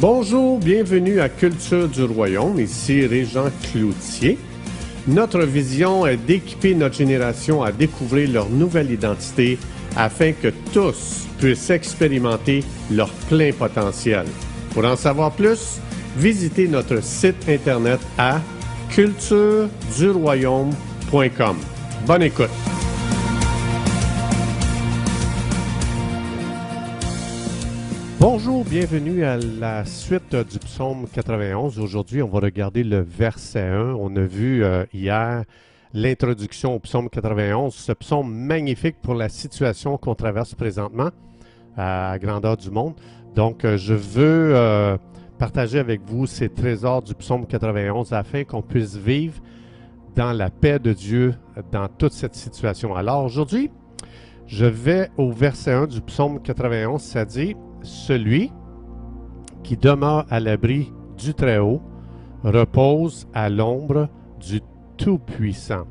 Bonjour, bienvenue à Culture du Royaume, ici Régent Cloutier. Notre vision est d'équiper notre génération à découvrir leur nouvelle identité afin que tous puissent expérimenter leur plein potentiel. Pour en savoir plus, visitez notre site internet à cultureduroyaume.com. Bonne écoute! Bonjour, bienvenue à la suite du psaume 91. Aujourd'hui, on va regarder le verset 1. On a vu hier l'introduction au psaume 91, ce psaume magnifique pour la situation qu'on traverse présentement à la grandeur du monde. Donc, je veux partager avec vous ces trésors du psaume 91 afin qu'on puisse vivre dans la paix de Dieu dans toute cette situation. Alors, aujourd'hui, je vais au verset 1 du psaume 91, ça dit « Celui qui demeure à l'abri du Très-Haut repose à l'ombre du Tout-Puissant. »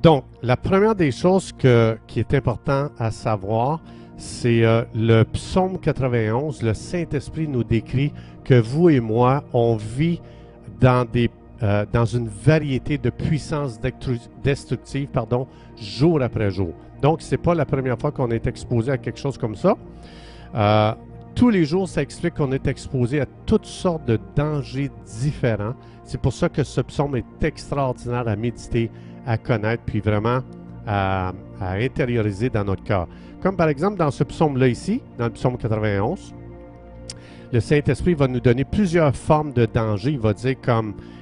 Donc, la première des choses qui est important à savoir, c'est le psaume 91, le Saint-Esprit nous décrit que vous et moi, on vit dans une variété de puissances destructives, jour après jour. Donc, ce n'est pas la première fois qu'on est exposé à quelque chose comme ça. Tous les jours, ça explique qu'on est exposé à toutes sortes de dangers différents. C'est pour ça que ce psaume est extraordinaire à méditer, à connaître, puis vraiment à intérioriser dans notre cœur. Comme par exemple dans ce psaume-là ici, dans le psaume 91, le Saint-Esprit va nous donner plusieurs formes de danger.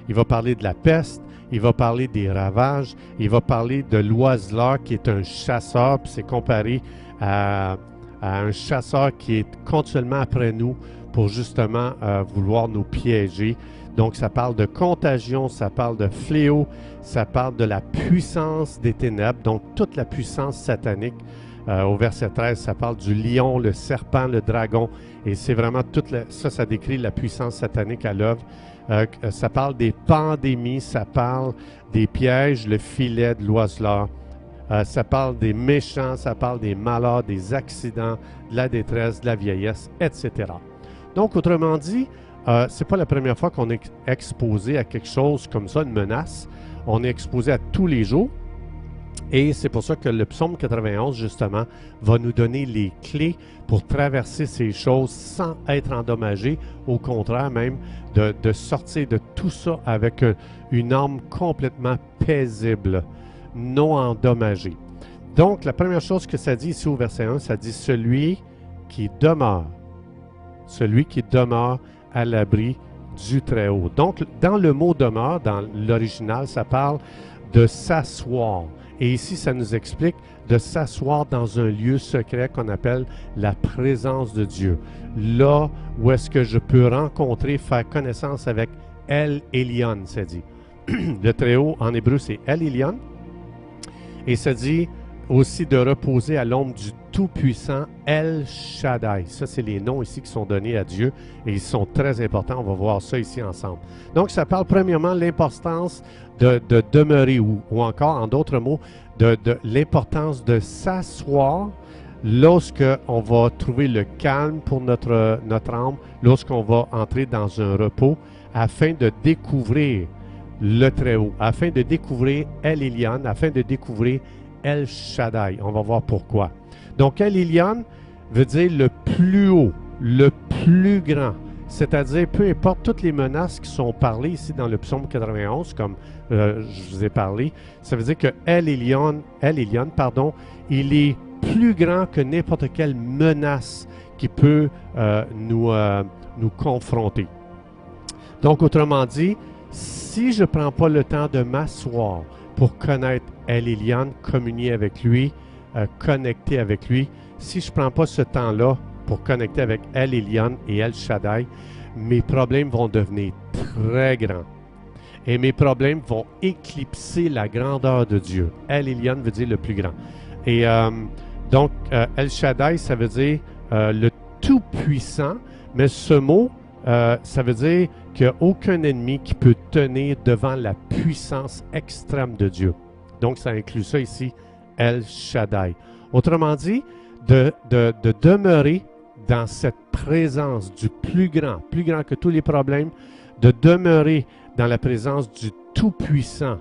Il va parler de la peste, il va parler des ravages, il va parler de l'oiseleur qui est un chasseur, puis c'est comparé à un chasseur qui est continuellement après nous pour justement vouloir nous piéger. Donc, ça parle de contagion, ça parle de fléau, ça parle de la puissance des ténèbres, donc toute la puissance satanique. Au verset 13, ça parle du lion, le serpent, le dragon, et c'est vraiment ça décrit la puissance satanique à l'œuvre. Ça parle des pandémies, ça parle des pièges, le filet de l'oiseleur. Ça parle des méchants, ça parle des malheurs, des accidents, de la détresse, de la vieillesse, etc. Donc, autrement dit, ce n'est pas la première fois qu'on est exposé à quelque chose comme ça, une menace. On est exposé à tous les jours. Et c'est pour ça que le psaume 91, justement, va nous donner les clés pour traverser ces choses sans être endommagé. Au contraire, même, de sortir de tout ça avec une âme complètement paisible, non endommagée. Donc, la première chose que ça dit ici au verset 1, ça dit « Celui qui demeure à l'abri du Très-Haut ». Donc, dans le mot « demeure », dans l'original, ça parle de s'asseoir. Et ici, ça nous explique de s'asseoir dans un lieu secret qu'on appelle la présence de Dieu. Là où est-ce que je peux rencontrer, faire connaissance avec El Elyon, ça dit. Le Très-Haut, en hébreu, c'est El Elyon. Et ça dit aussi de reposer à l'ombre du Tout-Puissant El Shaddai. Ça, c'est les noms ici qui sont donnés à Dieu et ils sont très importants. On va voir ça ici ensemble. Donc, ça parle premièrement de l'importance de demeurer ou encore, en d'autres mots, de l'importance de s'asseoir lorsque on va trouver le calme pour notre âme, lorsqu'on va entrer dans un repos, afin de découvrir le Très-Haut, afin de découvrir El Elyon, afin de découvrir El Shaddai. On va voir pourquoi. Donc, El Elyon veut dire le plus haut, le plus grand. C'est-à-dire, peu importe toutes les menaces qui sont parlées ici dans le psaume 91, comme je vous ai parlé, ça veut dire que El Elyon, il est plus grand que n'importe quelle menace qui peut nous confronter. Donc, autrement dit, si je ne prends pas le temps de m'asseoir pour connaître El Elyon, communier avec lui, connecter avec lui, si je ne prends pas ce temps-là pour connecter avec El Elyon et El Shaddai, mes problèmes vont devenir très grands. Et mes problèmes vont éclipser la grandeur de Dieu. El Elyon veut dire le plus grand. Et donc, El Shaddai, ça veut dire le Tout-Puissant, mais ce mot, ça veut dire qu'il n'y a aucun ennemi qui peut tenir devant la puissance extrême de Dieu. Donc, ça inclut ça ici, El Shaddai. Autrement dit, de demeurer dans cette présence du plus grand que tous les problèmes, de demeurer dans la présence du Tout-Puissant,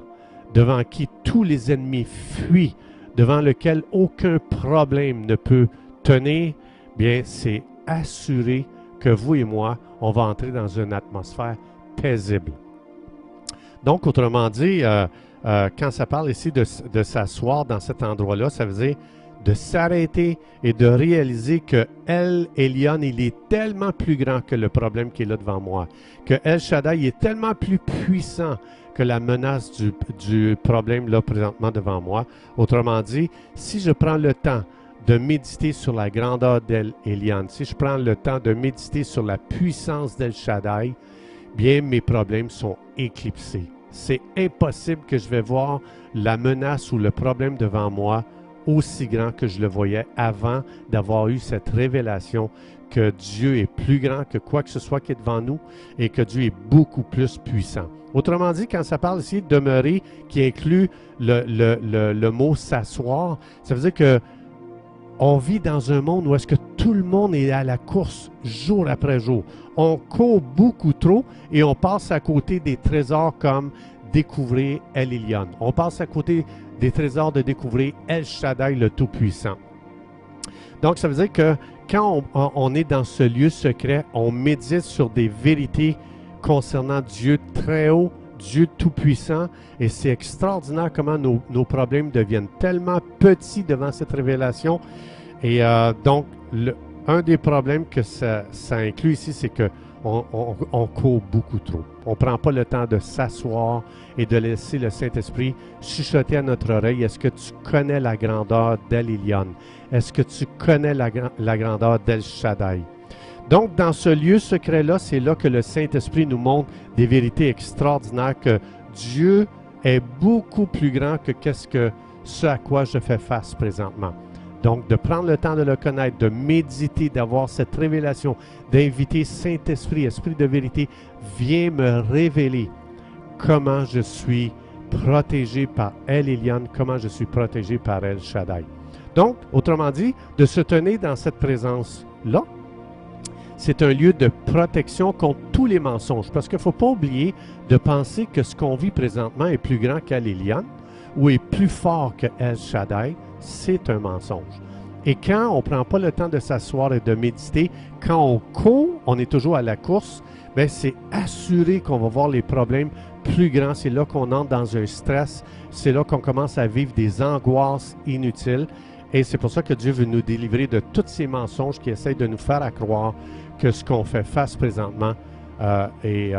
devant qui tous les ennemis fuient, devant lequel aucun problème ne peut tenir, bien, c'est assuré que vous et moi, on va entrer dans une atmosphère paisible. Donc, autrement dit, quand ça parle ici de s'asseoir dans cet endroit-là, ça veut dire de s'arrêter et de réaliser que El Elyon, il est tellement plus grand que le problème qui est là devant moi, que El Shaddai est tellement plus puissant que la menace du problème là présentement devant moi. Autrement dit, si je prends le temps de méditer sur la grandeur d'El Elyon, si je prends le temps de méditer sur la puissance d'El Shaddai, bien mes problèmes sont éclipsés. C'est impossible que je vais voir la menace ou le problème devant moi aussi grand que je le voyais avant d'avoir eu cette révélation que Dieu est plus grand que quoi que ce soit qui est devant nous et que Dieu est beaucoup plus puissant. Autrement dit, quand ça parle ici de demeurer, qui inclut le mot s'asseoir, ça veut dire que on vit dans un monde où est-ce que tout le monde est à la course jour après jour. On court beaucoup trop et on passe à côté des trésors comme découvrir El Elyon. On passe à côté des trésors de découvrir El Shaddai, le Tout-Puissant. Donc, ça veut dire que quand on est dans ce lieu secret, on médite sur des vérités concernant Dieu très haut, Dieu Tout-Puissant, et c'est extraordinaire comment nos problèmes deviennent tellement petits devant cette révélation. Et donc, un des problèmes que ça inclut ici, c'est qu'on court beaucoup trop. On ne prend pas le temps de s'asseoir et de laisser le Saint-Esprit chuchoter à notre oreille. Est-ce que tu connais la grandeur d'El Elyon? Est-ce que tu connais la grandeur d'El Shaddai? Donc, dans ce lieu secret-là, c'est là que le Saint-Esprit nous montre des vérités extraordinaires, que Dieu est beaucoup plus grand que ce à quoi je fais face présentement. Donc, de prendre le temps de le connaître, de méditer, d'avoir cette révélation, d'inviter Saint-Esprit, Esprit de vérité, viens me révéler comment je suis protégé par El Elyon, comment je suis protégé par El Shaddai. Donc, autrement dit, de se tenir dans cette présence-là, c'est un lieu de protection contre tous les mensonges. Parce qu'il ne faut pas oublier de penser que ce qu'on vit présentement est plus grand qu'El Elyon ou est plus fort que El Shaddai. C'est un mensonge. Et quand on ne prend pas le temps de s'asseoir et de méditer, quand on court, on est toujours à la course, bien c'est assuré qu'on va voir les problèmes plus grands. C'est là qu'on entre dans un stress. C'est là qu'on commence à vivre des angoisses inutiles. Et c'est pour ça que Dieu veut nous délivrer de tous ces mensonges qui essayent de nous faire à croire que ce qu'on fait face présentement est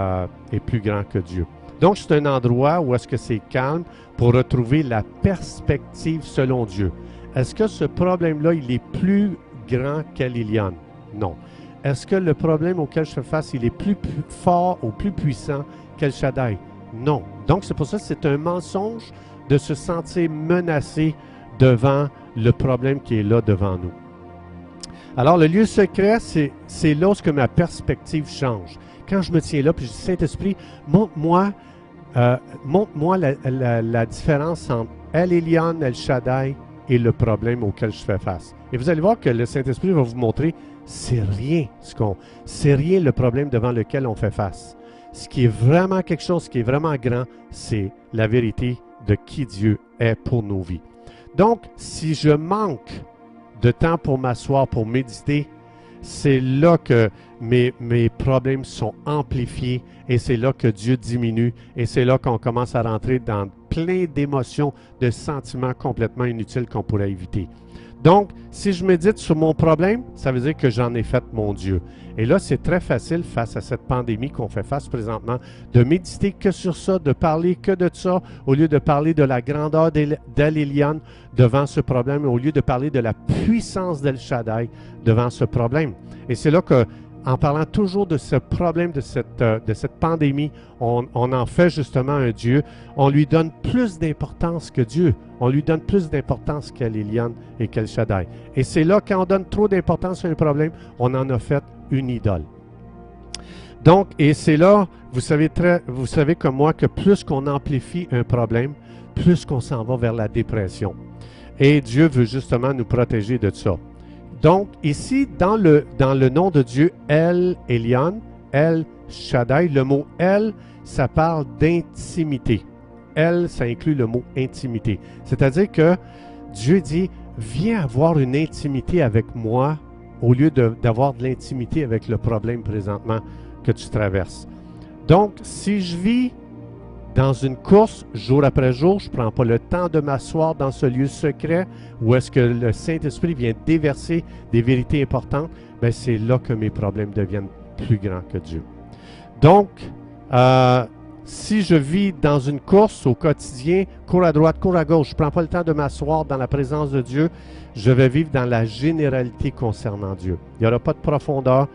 plus grand que Dieu. Donc, c'est un endroit où est-ce que c'est calme pour retrouver la perspective selon Dieu. Est-ce que ce problème-là, il est plus grand qu'El Elyon? Non. Est-ce que le problème auquel je fais face, il est plus fort ou plus puissant qu'El Shaddai? Non. Donc, c'est pour ça que c'est un mensonge de se sentir menacé devant le problème qui est là devant nous. Alors, le lieu secret, c'est là où ma perspective change. Quand je me tiens là, puis je dis, Saint-Esprit, montre-moi la différence entre El Elyon, El Shaddai et le problème auquel je fais face. Et vous allez voir que le Saint-Esprit va vous montrer, c'est rien le problème devant lequel on fait face. Ce qui est vraiment quelque chose qui est vraiment grand, c'est la vérité de qui Dieu est pour nos vies. Donc, si je manque de temps pour m'asseoir, pour méditer, c'est là que mes problèmes sont amplifiés et c'est là que Dieu diminue et c'est là qu'on commence à rentrer dans plein d'émotions, de sentiments complètement inutiles qu'on pourrait éviter. Donc, si je médite sur mon problème, ça veut dire que j'en ai fait mon Dieu. Et là, c'est très facile face à cette pandémie qu'on fait face présentement, de méditer que sur ça, de parler que de ça, au lieu de parler de la grandeur d'El Elyon devant ce problème, au lieu de parler de la puissance d'El Shaddai devant ce problème. Et c'est là que, en parlant toujours de ce problème, de cette pandémie, on en fait justement un Dieu. On lui donne plus d'importance que Dieu. On lui donne plus d'importance qu'El Elyon et qu'El Shaddai. Et c'est là, quand on donne trop d'importance à un problème, on en a fait une idole. Donc, et c'est là, vous savez comme moi que plus qu'on amplifie un problème, plus qu'on s'en va vers la dépression. Et Dieu veut justement nous protéger de ça. Donc, ici, dans le nom de Dieu, El Elyon, El Shaddai, le mot El, ça parle d'intimité. El, ça inclut le mot intimité. C'est-à-dire que Dieu dit, viens avoir une intimité avec moi au lieu d'avoir de l'intimité avec le problème présentement que tu traverses. Donc, si je vis dans une course, jour après jour, je ne prends pas le temps de m'asseoir dans ce lieu secret où est-ce que le Saint-Esprit vient déverser des vérités importantes, bien, c'est là que mes problèmes deviennent plus grands que Dieu. Donc, si je vis dans une course au quotidien, cours à droite, cours à gauche, je ne prends pas le temps de m'asseoir dans la présence de Dieu, je vais vivre dans la généralité concernant Dieu. Il n'y aura pas de profondeur.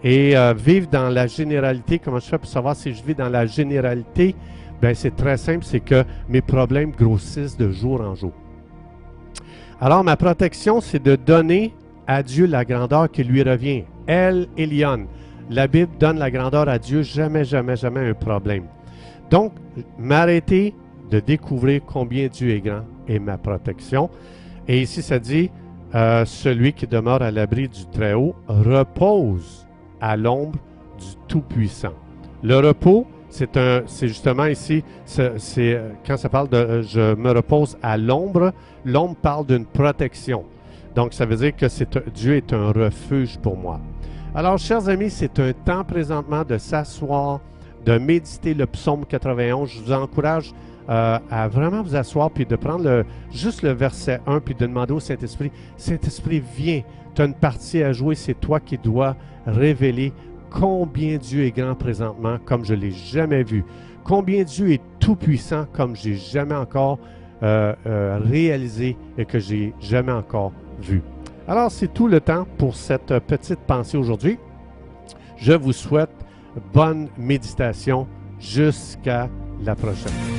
Et vivre dans la généralité, comment je fais pour savoir si je vis dans la généralité? Bien, c'est très simple, c'est que mes problèmes grossissent de jour en jour. Alors, ma protection, c'est de donner à Dieu la grandeur qui lui revient. El Elyon. La Bible donne la grandeur à Dieu, jamais, jamais, jamais un problème. Donc, m'arrêter de découvrir combien Dieu est grand est ma protection. Et ici, ça dit, celui qui demeure à l'abri du Très-Haut repose à l'ombre du Tout-Puissant. Le repos, c'est justement ici, quand ça parle de je me repose à l'ombre, l'ombre parle d'une protection. Donc, ça veut dire que Dieu est un refuge pour moi. Alors, chers amis, c'est un temps présentement de s'asseoir, de méditer le psaume 91. Je vous encourage à vraiment vous asseoir puis de prendre juste le verset 1 puis de demander au Saint-Esprit, Saint-Esprit, viens, tu as une partie à jouer, c'est toi qui dois révéler combien Dieu est grand présentement comme je ne l'ai jamais vu. Combien Dieu est tout-puissant comme je n'ai jamais encore réalisé et que je n'ai jamais encore vu. Alors, c'est tout le temps pour cette petite pensée aujourd'hui. Je vous souhaite bonne méditation jusqu'à la prochaine.